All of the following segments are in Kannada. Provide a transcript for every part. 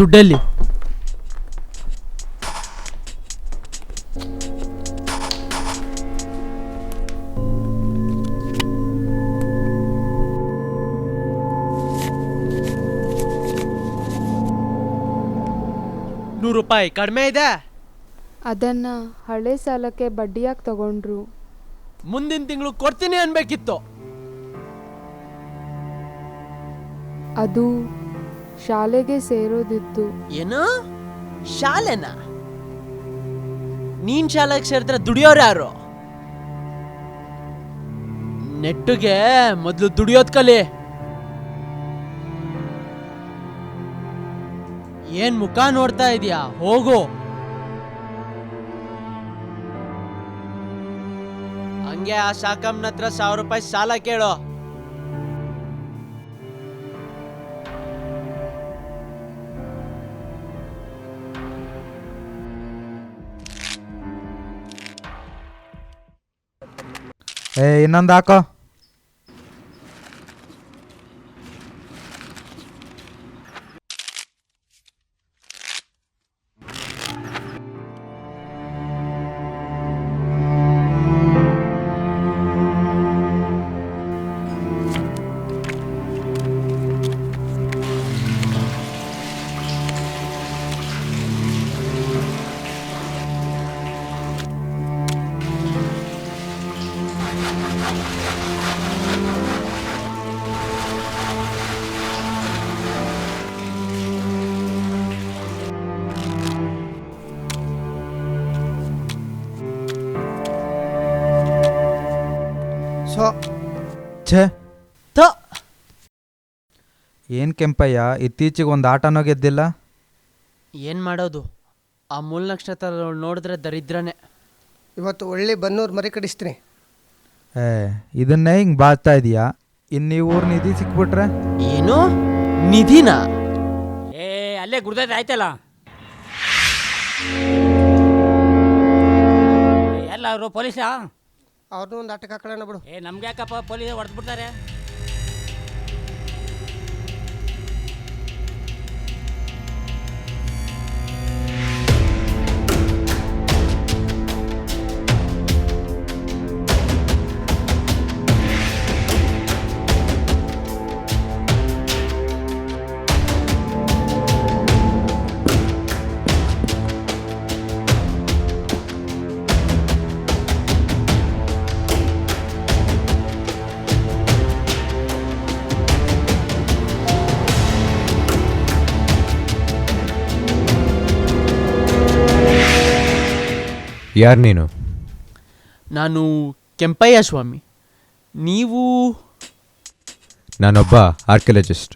ದುಡ್ಡಲ್ಲಿ? ₹100 ಕಡಿಮೆ ಇದೆ. ಅದನ್ನ ಹಳೆ ಸಾಲಕ್ಕೆ ಬಡ್ಡಿಯಾಗಿ ತಗೊಂಡ್ರು. ಮುಂದಿನ ತಿಂಗಳು ಕೊಡ್ತೀನಿ ಅನ್ಬೇಕಿತ್ತು. ಅದು ಶಾಲೆಗೆ ಸೇರೋದಿತ್ತು. ಏನು? ಶಾಲೆನ? ನೀನ್ ಶಾಲೆಗೆ ಸೇರಿದ್ರೆ ದುಡಿಯೋರು ಯಾರು? ನೆಟ್ಟಿಗೆ ಮೊದಲು ದುಡಿಯೋದ್ ಕಲಿ. ಏನ್ ಮುಖ ನೋಡ್ತಾ ಇದೀಯಾ? ಹೋಗು. ಹಂಗೆ ಆ ಶಾಕಮ್ನ ಹತ್ರ ₹1000 ಸಾಲ ಕೇಳೋ. ಇನ್ನೊಂದು ಹಾಕೋ. ಛೇ, ಏನು ಕೆಂಪಯ್ಯ, ಇತ್ತೀಚೆಗೆ ಒಂದು ಆಟನೋ ಗೆದ್ದಿಲ್ಲ? ಏನು ಮಾಡೋದು, ಆ ಮೂಲ ನಕ್ಷತ್ರ ನೋಡಿದ್ರೆ ದರಿದ್ರನೇ. ಇವತ್ತು ಒಳ್ಳೆ ಬನ್ನೂರು ಮರಿ ಕಡಿಸ್ತೀನಿ. ಇದನ್ನೇ ಹಿಂಗೆ ಬಾಳ್ತಾ ಇದೀಯಾ? ಇನ್ನು ಈ ಊರು ನಿಧಿ ಸಿಕ್ಬಿಟ್ರೆ? ಏನು ನಿಧಿನ? ಅಲ್ಲೇ ಗುರ್ದೈತೆ ಆಯ್ತಲ್ಲ. ಎಲ್ಲ ಅವರು ಪೊಲೀಸಾ? ಅವ್ರನ್ನೂ ಒಂದು ಆಟಕ್ಕೆ ಹಾಕೊಳ್ಳೋಣ ಬಿಡು. ನಮ್ಗೆ ಯಾಕಪ್ಪ ಪೊಲೀಸ್ ಹೊಡೆದು ಬಿಡ್ತಾರೆ? ಯಾರು ನೀನು? ನಾನು ಕೆಂಪಯ್ಯ ಸ್ವಾಮಿ. ನೀವು? ನಾನೊಬ್ಬ ಆರ್ಕಿಯಾಲಜಿಸ್ಟ್.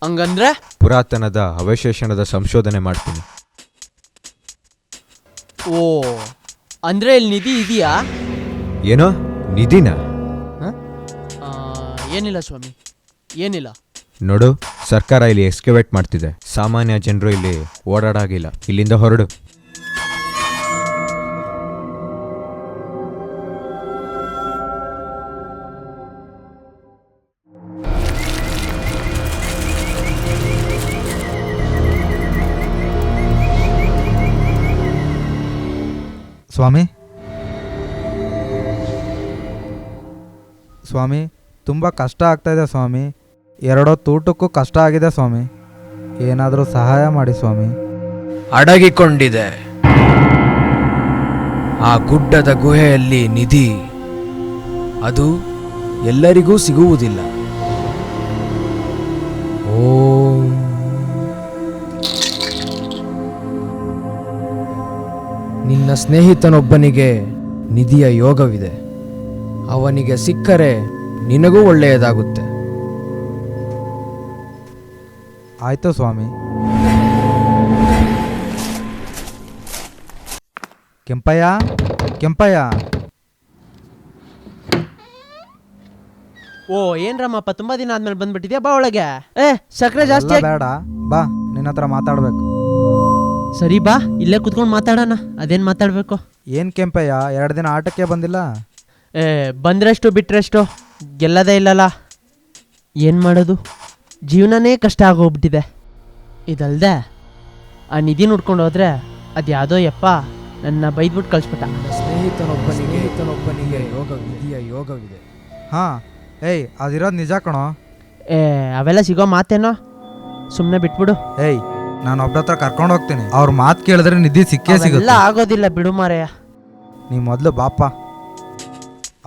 ಹಂಗಂದ್ರೆ? ಪುರಾತನದ ಅವಶೇಷಣದ ಸಂಶೋಧನೆ ಮಾಡ್ತೀನಿ. ಓ, ಅಂದರೆ ಇಲ್ಲಿ ನಿಧಿ ಇದೆಯಾ? ಏನೋ ನಿಧಿನ? ಏನಿಲ್ಲ ಸ್ವಾಮಿ, ಏನಿಲ್ಲ. ನೋಡು, ಸರ್ಕಾರ ಇಲ್ಲಿ ಎಕ್ಸ್ಕವೇಟ್ ಮಾಡ್ತಿದೆ. ಸಾಮಾನ್ಯ ಜನರು ಇಲ್ಲಿ ಓಡಾಡಾಗಿಲ್ಲ. ಇಲ್ಲಿಂದ ಹೊರಡು. ಸ್ವಾಮಿ, ಸ್ವಾಮಿ, ತುಂಬ ಕಷ್ಟ ಆಗ್ತಾಯಿದೆ ಸ್ವಾಮಿ. 2 ಹೊತ್ತು ಊಟಕ್ಕೂ ಕಷ್ಟ ಆಗಿದೆ ಸ್ವಾಮಿ. ಏನಾದರೂ ಸಹಾಯ ಮಾಡಿ ಸ್ವಾಮಿ. ಅಡಗಿಕೊಂಡಿದೆ ಆ ಗುಡ್ಡದ ಗುಹೆಯಲ್ಲಿ ನಿಧಿ. ಅದು ಎಲ್ಲರಿಗೂ ಸಿಗುವುದಿಲ್ಲ. ಓಂ ನಿನ್ನ ಸ್ನೇಹಿತನೊಬ್ಬನಿಗೆ ನಿಧಿಯ ಯೋಗವಿದೆ. ಅವನಿಗೆ ಸಿಕ್ಕರೆ ನಿನಗೂ ಒಳ್ಳೆಯದಾಗುತ್ತೆ. ಆಯಿತು ಸ್ವಾಮಿ. ಕೆಂಪಯ್ಯ, ಕೆಂಪಯ್ಯ. ಓ, ಏನ್ ರಾಮಪ್ಪ, ತುಂಬಾ ದಿನ ಆದ್ಮೇಲೆ ಬಂದ್ಬಿಟ್ಟಿದ್ಯಾ. ಬಾ ಒಳಗೆ. ಸಕ್ಕರೆ ಜಾಸ್ತಿ ಬೇಡ, ಬಾ, ನಿನ್ನ ಹತ್ರ ಮಾತಾಡಬೇಕು. ಸರಿ ಬಾ, ಇಲ್ಲೇ ಕುತ್ಕೊಂಡು ಮಾತಾಡೋಣ. ಅದೇನು ಮಾತಾಡಬೇಕು? ಏನು ಕೆಂಪಯ್ಯ, 2 ದಿನ ಆಟಕ್ಕೆ ಬಂದಿಲ್ಲ? ಬಂದ್ರಷ್ಟು ಬಿಟ್ರಷ್ಟು ಗೆಲ್ಲದೇ ಇಲ್ಲಲ್ಲ. ಏನು ಮಾಡೋದು, ಜೀವನನೇ ಕಷ್ಟ ಆಗೋಗ್ಬಿಟ್ಟಿದೆ. ಇದಲ್ದೆ ಆ ನಿಧಿ ನೋಡ್ಕೊಂಡು ಹೋದ್ರೆ ಅದು ಯಾವುದೋ ಯಪ್ಪ ನನ್ನ ಬೈದ್ಬಿಟ್ಟು ಕಳಿಸ್ಬಿಟ್ಟ. ಸ್ನೇಹಿತನೊಬ್ಬನಿಗೆ ನಿಧಿಯ ಯೋಗವಿದೆ. ಹಾಂ, ಏಯ್ ಅದಿರೋದು ನಿಜ ಕಣೋ. ಅವೆಲ್ಲ ಸಿಗೋ ಮಾತೇನೋ, ಸುಮ್ಮನೆ ಬಿಟ್ಬಿಡು. ಏಯ್ ನಾನು ಒಬ್ಬರ ಹತ್ರ ಕರ್ಕೊಂಡು ಹೋಗ್ತೀನಿ, ಅವ್ರ ಮಾತು ಕೇಳಿದ್ರೆ ನಿಧಿ ಸಿಕ್ಕೇ ಎಲ್ಲ ಸಿಗುತ್ತೆ. ಆಗೋದಿಲ್ಲ ಬಿಡು ಮಾರಾಯ. ನೀ ಮೊದಲು ಬಾಪ.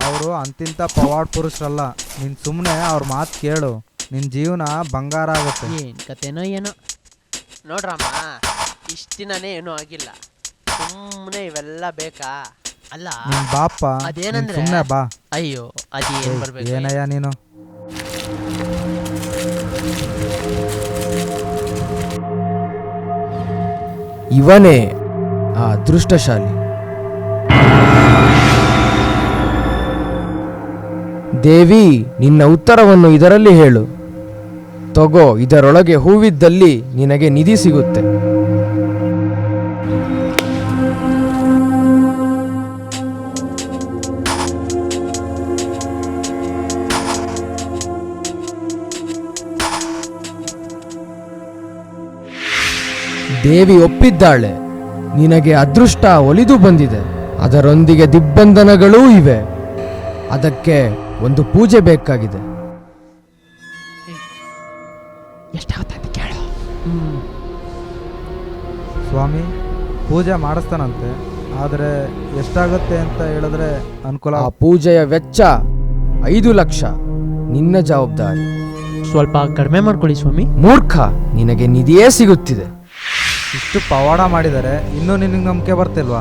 ಅವರು ಅಂತಿಂತ ಪವಾಡ್ ಪುರುಷರಲ್ಲ. ನೀನು ಸುಮ್ಮನೆ ಅವ್ರ ಮಾತು ಕೇಳು, ನಿನ್ನ ಜೀವನ ಬಂಗಾರ ಆಗುತ್ತೆ. ಏನು ಕತೆನೋ ಏನೋ ನೋಡ್ರಮ್ಮ, ಇಷ್ಟು ದಿನನೇ ಏನೂ ಆಗಿಲ್ಲ, ಸುಮ್ಮನೆ ಇವೆಲ್ಲ ಬೇಕಾ? ಅಲ್ಲ ನೀನು ಬಾಪ, ಅದೇನಂದ್ರೆ ಸುಮ್ಮನೆ ಬಾ. ಅಯ್ಯೋ ಅದೇನು ಬರ್ಬೇಕು? ಏನಯ್ಯ ನೀನು? ಇವನೇ ಆ ಅದೃಷ್ಟಶಾಲಿ. ದೇವಿ, ನಿನ್ನ ಉತ್ತರವನ್ನು ಇದರಲ್ಲಿ ಹೇಳು. ತಗೋ, ಇದರೊಳಗೆ ಹೂವಿದ್ದಲ್ಲಿ ನಿನಗೆ ನಿಧಿ ಸಿಗುತ್ತೆ. ದೇವಿ ಒಪ್ಪಿದ್ದಾಳೆ. ನಿನಗೆ ಅದೃಷ್ಟ ಒಲಿದು ಬಂದಿದೆ, ಅದರೊಂದಿಗೆ ದಿಗ್ಬಂಧನಗಳೂ ಇವೆ. ಅದಕ್ಕೆ ಒಂದು ಪೂಜೆ ಬೇಕಾಗಿದೆ. ಎಷ್ಟಾಗುತ್ತೆ ಕೇಳು. ಸ್ವಾಮಿ, ಪೂಜೆ ಮಾಡಿಸ್ತಾನಂತೆ, ಆದರೆ ಎಷ್ಟಾಗುತ್ತೆ ಅಂತ ಹೇಳಿದ್ರೆ ಅನುಕೂಲ. ಆ ಪೂಜೆಯ ವೆಚ್ಚ 5 ಲಕ್ಷ. ನಿನ್ನ ಜವಾಬ್ದಾರಿ. ಸ್ವಲ್ಪ ಕಡಿಮೆ ಮಾಡ್ಕೊಳ್ಳಿ ಸ್ವಾಮಿ. ಮೂರ್ಖ, ನಿನಗೆ ನಿಧಿಯೇ ಸಿಗುತ್ತಿದೆ. ಇಷ್ಟು ಪವಾಡ ಮಾಡಿದರೆ ಇನ್ನೂ ನಿನಗೆ ನಂಬಿಕೆ ಬರ್ತಿಲ್ವಾ?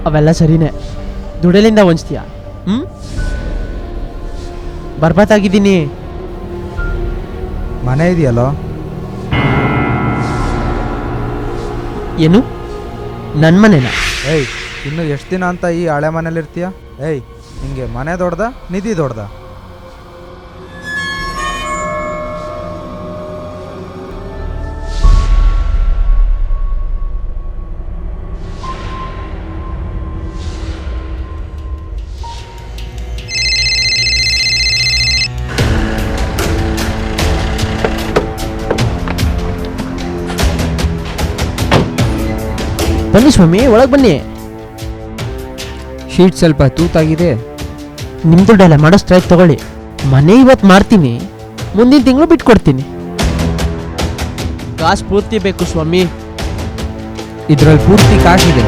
ಅವೆಲ್ಲ ಸರಿನೇ, ದುಡ್ಡಲಿಂದ ಹೊಂಚ್ತೀಯ. ಬರ್ಬತ್ತಾಗಿದ್ದೀನಿ. ಮನೆ ಇದೆಯಲ್ಲೋ? ಏನು ನನ್ನ ಮನೆನಾ? ಏಯ್, ಇನ್ನು ಎಷ್ಟು ದಿನ ಅಂತ ಈ ಹಳೆ ಮನೇಲಿರ್ತೀಯ? ಏಯ್, ನಿಂಗೆ ಮನೆ ದೊಡ್ಡದ ನಿಧಿ ದೊಡ್ಡದ? ಬನ್ನಿ ಸ್ವಾಮಿ, ಒಳಗೆ ಬನ್ನಿ. ಶೀಟ್ ಸ್ವಲ್ಪ ತೂತಾಗಿದೆ. ನಿಮ್ಮ ದುಡ್ಡೆಲ್ಲ ಮಾಡೋ ಸ್ಟ್ರೈಕ್ ತಗೊಳ್ಳಿ. ಮನೆ ಇವತ್ತು ಮಾಡ್ತೀನಿ, ಮುಂದಿನ ತಿಂಗಳು ಬಿಟ್ಕೊಡ್ತೀನಿ. ಕಾಸು ಪೂರ್ತಿ ಬೇಕು ಸ್ವಾಮಿ. ಇದರಲ್ಲಿ ಪೂರ್ತಿ ಕಾಸಿದೆ.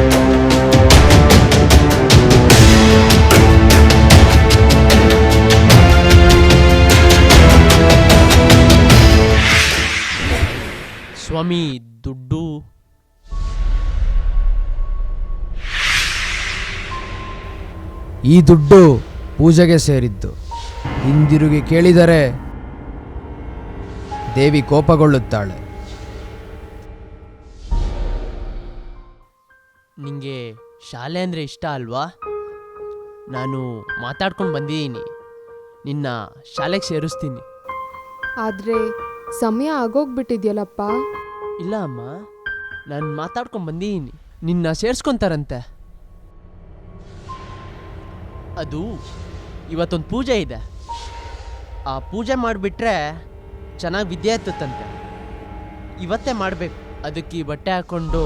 ಸ್ವಾಮಿ, ದುಡ್ಡು ಈ ದುಡ್ಡು ಪೂಜೆಗೆ ಸೇರಿದ್ದು. ಹಿಂದಿರುಗಿ ಕೇಳಿದರೆ ದೇವಿ ಕೋಪಗೊಳ್ಳುತ್ತಾಳೆ. ನಿಂಗೆ ಶಾಲೆ ಅಂದರೆ ಇಷ್ಟ ಅಲ್ವಾ? ನಾನು ಮಾತಾಡ್ಕೊಂಡು ಬಂದಿದ್ದೀನಿ, ನಿನ್ನ ಶಾಲೆಗೆ ಸೇರಿಸ್ತೀನಿ. ಆದರೆ ಸಮಯ ಆಗೋಗ್ಬಿಟ್ಟಿದ್ಯಲ್ಲಪ್ಪ. ಇಲ್ಲ ಅಮ್ಮ, ನಾನು ಮಾತಾಡ್ಕೊಂಡು ಬಂದಿದ್ದೀನಿ, ನಿನ್ನ ಸೇರಿಸ್ಕೊಂತಾರಂತೆ. ಅದು ಇವತ್ತೊಂದು ಪೂಜೆ ಇದೆ, ಆ ಪೂಜೆ ಮಾಡಿಬಿಟ್ರೆ ಚೆನ್ನಾಗಿ ವಿದ್ಯೆ ಹತ್ತುತ್ತಂತೆ. ಇವತ್ತೇ ಮಾಡಬೇಕು. ಅದಕ್ಕೆ ಈ ಬಟ್ಟೆ ಹಾಕ್ಕೊಂಡು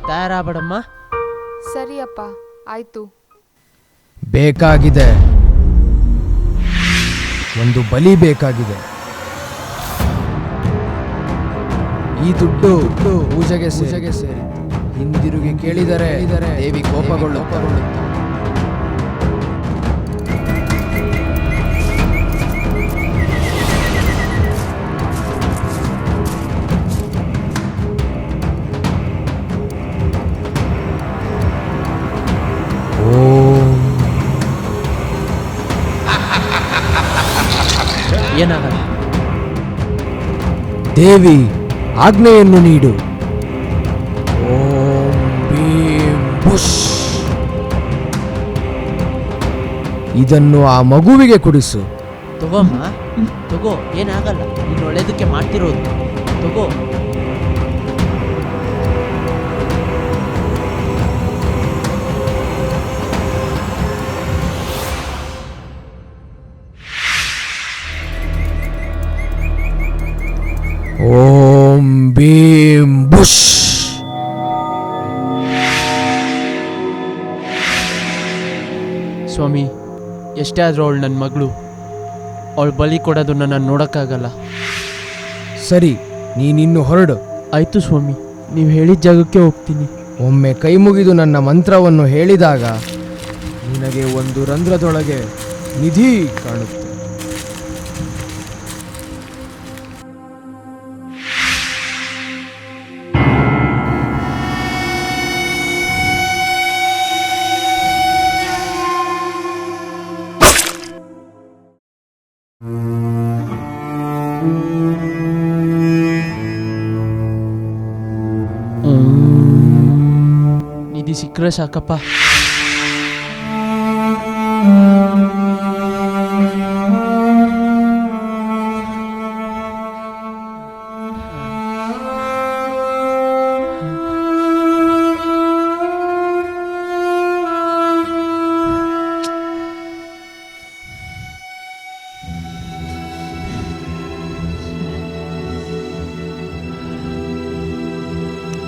ತಯಾರಾಗಬೇಡಮ್ಮ. ಸರಿಯಪ್ಪ, ಆಯಿತು. ಬೇಕಾಗಿದೆ, ಒಂದು ಬಲಿ ಬೇಕಾಗಿದೆ. ಈ ದುಡ್ಡು ಪೂಜೆಗೆ ಸೇರಿ. ಹಿಂದಿರುಗಿ ಕೇಳಿದರೆ ದೇವಿ ಕೋಪಗೊಳ್ಳುತ್ತಾಳೆ. ಏನಾಗಲ್ಲ. ದೇವಿ, ಆಜ್ಞೆಯನ್ನು ನೀಡು. ಓಂ ಭೀಂ ಬುಷ್. ಇದನ್ನು ಆ ಮಗುವಿಗೆ ಕುಡಿಸು. ತಗೋಮ್ಮ, ತಗೋ, ಏನಾಗಲ್ಲ. ನೀನು ಒಳ್ಳೇದಕ್ಕೆ ಮಾಡ್ತಿರೋದು. ತಗೋ. ಓಂ ಭೀಮ್ ಬುಷ್. ಸ್ವಾಮಿ, ಎಷ್ಟೇ ಆದರೂ ಅವಳು ನನ್ನ ಮಗಳು. ಅವಳು ಬಲಿ ಕೊಡೋದನ್ನ ನಾನು ನೋಡೋಕ್ಕಾಗಲ್ಲ. ಸರಿ, ನೀನಿನ್ನು ಹೊರಡು. ಆಯಿತು ಸ್ವಾಮಿ, ನೀವು ಹೇಳಿದ ಜಾಗಕ್ಕೆ ಹೋಗ್ತೀನಿ. ಒಮ್ಮೆ ಕೈ ಮುಗಿದು ನನ್ನ ಮಂತ್ರವನ್ನು ಹೇಳಿದಾಗ ನಿನಗೆ ಒಂದು ರಂಧ್ರದೊಳಗೆ ನಿಧಿ ಕಾಣುತ್ತೆ. ನಿಧಿ ಸಿಕ್ಕರೆ ಸಾಕಪ್ಪ.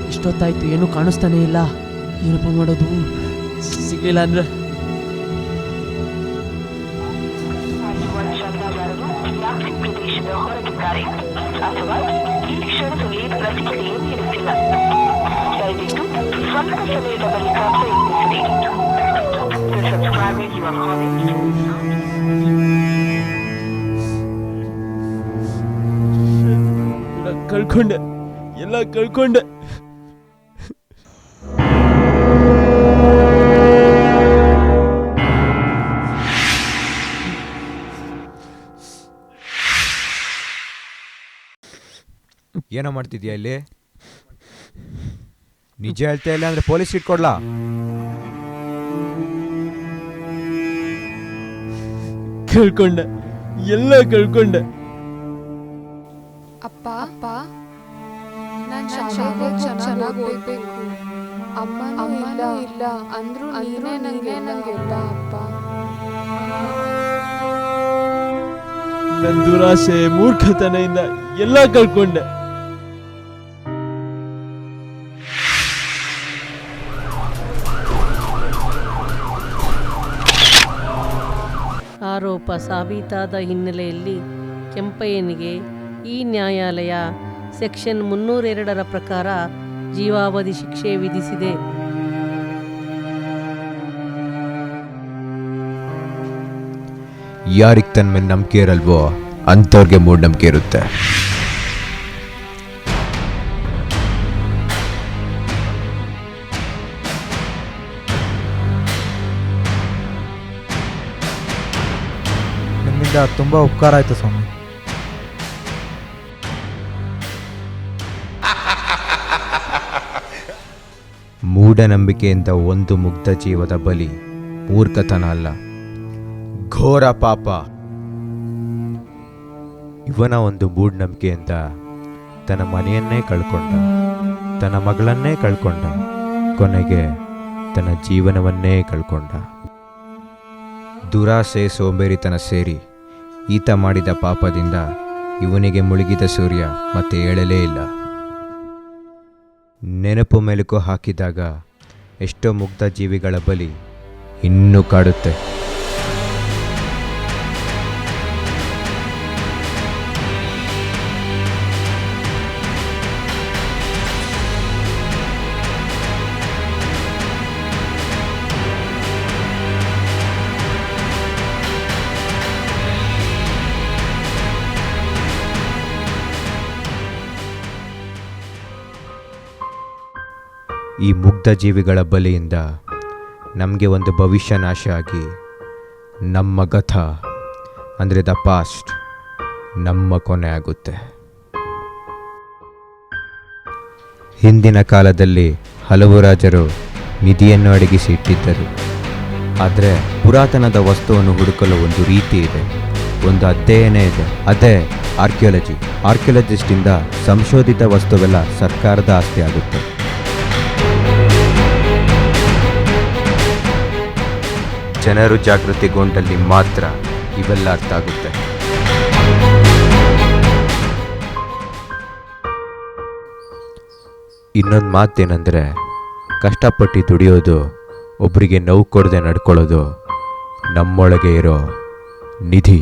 ಇಷ್ಟೊತ್ತಾಯ್ತು, ಏನೂ ಕಾಣಿಸ್ತಾನೆ ಇಲ್ಲ. ಏನಪ್ಪ ಮಾಡೋದು? ಸಿಗ್ಲಿಲ್ಲ ಅಂದ್ರೆ ಕಳ್ಕೊಂಡೆ, ಎಲ್ಲ ಕಳ್ಕೊಂಡೆ. ಏನೋ ಮಾಡ್ತಿದ್ಯಾ ಇಲ್ಲಿ? ನಿಜ ಹೇಳ್ತಾ ಇಲ್ಲ ಅಂದ್ರೆ ಪೊಲೀಸ್ ಇಟ್ಕೊಡ್ಲಾ? ಕಳ್ಕೊಂಡೆ, ಎಲ್ಲ ಕಳ್ಕೊಂಡೆ. ಅಪ್ಪ ಅಪ್ಪ, ನಾನು ಶಾಲೆಗೆ ಚೆನ್ನಾಗಿ ಓದಬೇಕು. ಅಮ್ಮನೂ ಇಲ್ಲ ಅಂದ್ರೂ ನೀನೇ ನಂಗೆ ಇಲ್ಲ ಅಪ್ಪ. ನನ್ನ ದುರಾಸೆ, ಮೂರ್ಖತನದಿಂದ ಎಲ್ಲ ಕಳ್ಕೊಂಡೆ. ಆರೋಪ ಸಾಬೀತಾದ ಹಿನ್ನೆಲೆಯಲ್ಲಿ ಕೆಂಪಯ್ಯನಿಗೆ ಈ ನ್ಯಾಯಾಲಯ ಸೆಕ್ಷನ್ 302ರ ಪ್ರಕಾರ ಜೀವಾವಧಿ ಶಿಕ್ಷೆ ವಿಧಿಸಿದೆ. ಯಾರಿಗೆ ತನ್ನ ಮೇಲೆ ನಂಬಿಕೆ ಇರಲ್ವೋ ಅಂಥವ್ರಿಗೆ ಮೂಢನಂಬಿಕೆ ಇರುತ್ತೆ. ನಿಮ್ಮಿಂದ ತುಂಬ ಉಪಕಾರ ಆಯಿತು ಸ್ವಾಮಿ. ಮೂಢನಂಬಿಕೆಯಿಂದ ಒಂದು ಮುಗ್ಧ ಜೀವದ ಬಲಿ ಮೂರ್ಖತನ ಅಲ್ಲ, ಘೋರ ಪಾಪ. ಇವನ ಒಂದು ಮೂಢನಂಬಿಕೆಯಿಂದ ತನ್ನ ಮನೆಯನ್ನೇ ಕಳ್ಕೊಂಡ, ತನ್ನ ಮಗಳನ್ನೇ ಕಳ್ಕೊಂಡ, ಕೊನೆಗೆ ತನ್ನ ಜೀವನವನ್ನೇ ಕಳ್ಕೊಂಡ. ದುರಾಸೆ, ಸೋಂಬೇರಿತನ ಸೇರಿ ಈತ ಮಾಡಿದ ಪಾಪದಿಂದ ಇವನಿಗೆ ಮುಳುಗಿದ ಸೂರ್ಯ ಮತ್ತೆ ಏಳಲೇ ಇಲ್ಲ. ನೆನಪು ಮೆಲುಕು ಹಾಕಿದಾಗ ಎಷ್ಟೋ ಮುಗ್ಧ ಜೀವಿಗಳ ಬಲಿ ಇನ್ನೂ ಕಾಡುತ್ತೆ. ಈ ಮುಗ್ಧ ಜೀವಿಗಳ ಬಲಿಯಿಂದ ನಮಗೆ ಒಂದು ಭವಿಷ್ಯ ನಾಶ ಆಗಿ ನಮ್ಮ ಗತ ಅಂದರೆ ದ ಪಾಸ್ಟ್ ನಮ್ಮ ಕೊನೆ ಆಗುತ್ತೆ. ಹಿಂದಿನ ಕಾಲದಲ್ಲಿ ಹಲವು ರಾಜರು ನಿಧಿಯನ್ನು ಅಡಗಿಸಿ ಇಟ್ಟಿದ್ದರು. ಆದರೆ ಪುರಾತನದ ವಸ್ತುವನ್ನು ಹುಡುಕಲು ಒಂದು ರೀತಿ ಇದೆ, ಒಂದು ಅಧ್ಯಯನ ಇದೆ, ಅದೇ ಆರ್ಕಿಯಾಲಜಿ. ಆರ್ಕಿಯಾಲಜಿಸ್ಟಿಂದ ಸಂಶೋಧಿತ ವಸ್ತುವೆಲ್ಲ ಸರ್ಕಾರದ ಆಸ್ತಿ ಆಗುತ್ತೆ. ಜನರು ಜಾಗೃತಿಗೊಂಡಲ್ಲಿ ಮಾತ್ರ ಇವೆಲ್ಲ ಅರ್ಥ ಆಗುತ್ತೆ. ಇನ್ನೊಂದು ಮಾತೇನೆಂದರೆ ಕಷ್ಟಪಟ್ಟು ದುಡಿಯೋದು, ಒಬ್ಬರಿಗೆ ನೋವು ಕೊಡದೆ ನಡ್ಕೊಳ್ಳೋದು ನಮ್ಮೊಳಗೆ ಇರೋ ನಿಧಿ.